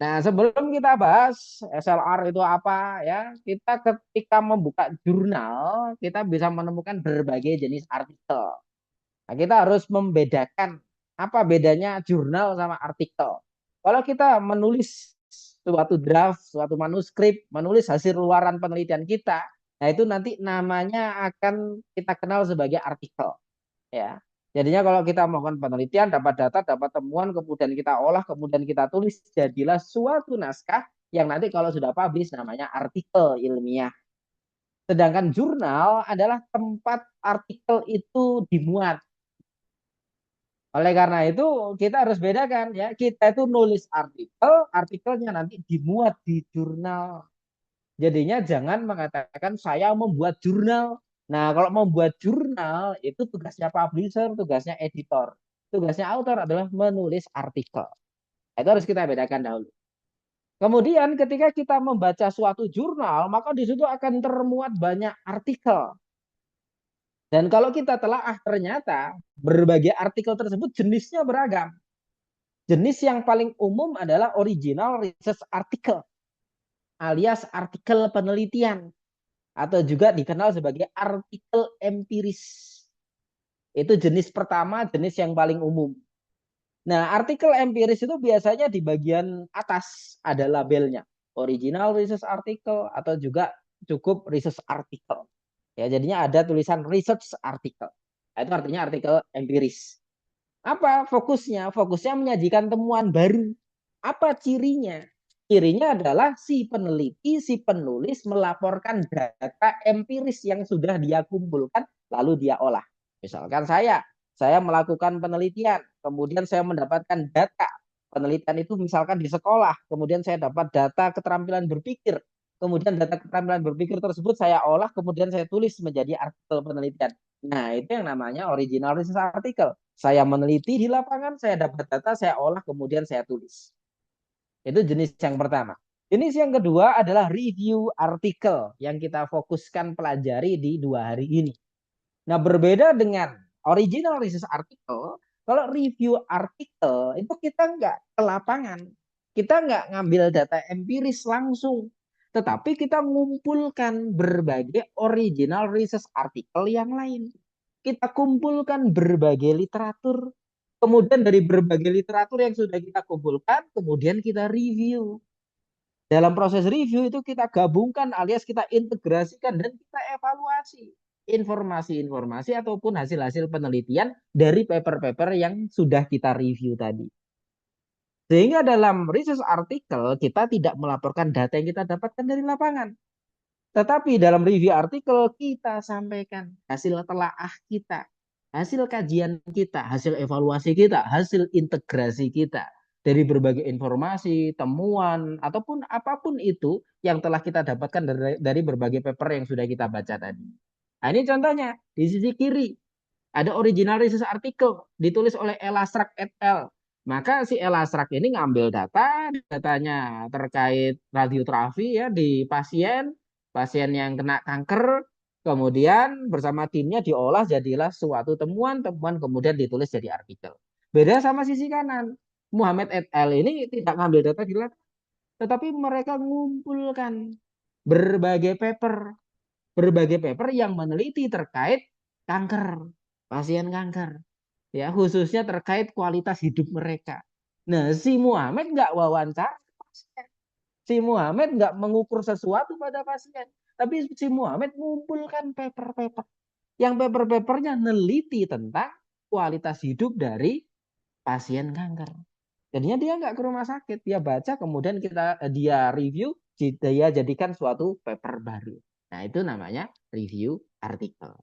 Nah, sebelum kita bahas SLR itu apa ya, kita ketika membuka jurnal, kita bisa menemukan berbagai jenis artikel. Nah, kita harus membedakan apa bedanya jurnal sama artikel. Kalau kita menulis suatu draft, suatu manuskrip, menulis hasil luaran penelitian kita, nah itu nanti namanya akan kita kenal sebagai artikel, ya. Jadinya kalau kita melakukan penelitian, dapat data, dapat temuan, kemudian kita olah, kemudian kita tulis, jadilah suatu naskah yang nanti kalau sudah publish namanya artikel ilmiah. Sedangkan jurnal adalah tempat artikel itu dimuat. Oleh karena itu kita harus bedakan ya, kita itu nulis artikel, artikelnya nanti dimuat di jurnal. Jadinya jangan mengatakan saya membuat jurnal. Nah, kalau membuat jurnal itu tugasnya publisher, tugasnya editor. Tugasnya author adalah menulis artikel. Itu harus kita bedakan dahulu. Kemudian ketika kita membaca suatu jurnal, maka di situ akan termuat banyak artikel. Dan kalau kita telaah ternyata berbagai artikel tersebut jenisnya beragam. Jenis yang paling umum adalah original research article alias artikel penelitian atau juga dikenal sebagai artikel empiris. Itu jenis pertama, jenis yang paling umum. Nah, artikel empiris itu biasanya di bagian atas ada labelnya. Original research article atau juga cukup research article. Ya, jadinya ada tulisan research article. Nah, itu artinya artikel empiris. Apa fokusnya? Fokusnya menyajikan temuan baru. Apa cirinya? Cirinya adalah si peneliti, si penulis melaporkan data empiris yang sudah dia kumpulkan, lalu dia olah. Misalkan saya melakukan penelitian, kemudian saya mendapatkan data. Penelitian itu misalkan di sekolah, kemudian saya dapat data keterampilan berpikir. Kemudian data keterampilan berpikir tersebut saya olah, kemudian saya tulis menjadi artikel penelitian. Nah, itu yang namanya original research article. Saya meneliti di lapangan, saya dapat data, saya olah, kemudian saya tulis. Itu jenis yang pertama. Jenis yang kedua adalah review artikel yang kita fokuskan pelajari di 2 hari ini. Nah, berbeda dengan original research article, kalau review artikel itu kita nggak ke lapangan. Kita nggak ngambil data empiris langsung. Tetapi kita mengumpulkan berbagai original research artikel yang lain. Kita kumpulkan berbagai literatur. Kemudian dari berbagai literatur yang sudah kita kumpulkan, kemudian kita review. Dalam proses review itu kita gabungkan alias kita integrasikan dan kita evaluasi informasi-informasi ataupun hasil-hasil penelitian dari paper-paper yang sudah kita review tadi. Sehingga dalam research artikel kita tidak melaporkan data yang kita dapatkan dari lapangan. Tetapi dalam review artikel kita sampaikan hasil telaah kita, hasil kajian kita, hasil evaluasi kita, hasil integrasi kita dari berbagai informasi, temuan, ataupun apapun itu yang telah kita dapatkan dari berbagai paper yang sudah kita baca tadi. Nah, ini contohnya di sisi kiri ada original research artikel ditulis oleh Elastrak et al. Maka si Elastrak ini ngambil datanya terkait radioterapi ya di pasien yang kena kanker, kemudian bersama timnya diolah jadilah suatu temuan kemudian ditulis jadi artikel. Beda sama sisi kanan. Muhammad et al. Ini tidak ngambil data di lab, tetapi mereka mengumpulkan berbagai paper yang meneliti terkait kanker, pasien kanker, ya khususnya terkait kualitas hidup mereka. Nah, si Muhammad nggak wawancara pasien, si Muhammad nggak mengukur sesuatu pada pasien, tapi si Muhammad mengumpulkan paper-paper, yang paper-papernya neliti tentang kualitas hidup dari pasien kanker. Jadinya dia nggak ke rumah sakit, dia baca kemudian dia review, dia jadikan suatu paper baru. Nah, itu namanya review artikel.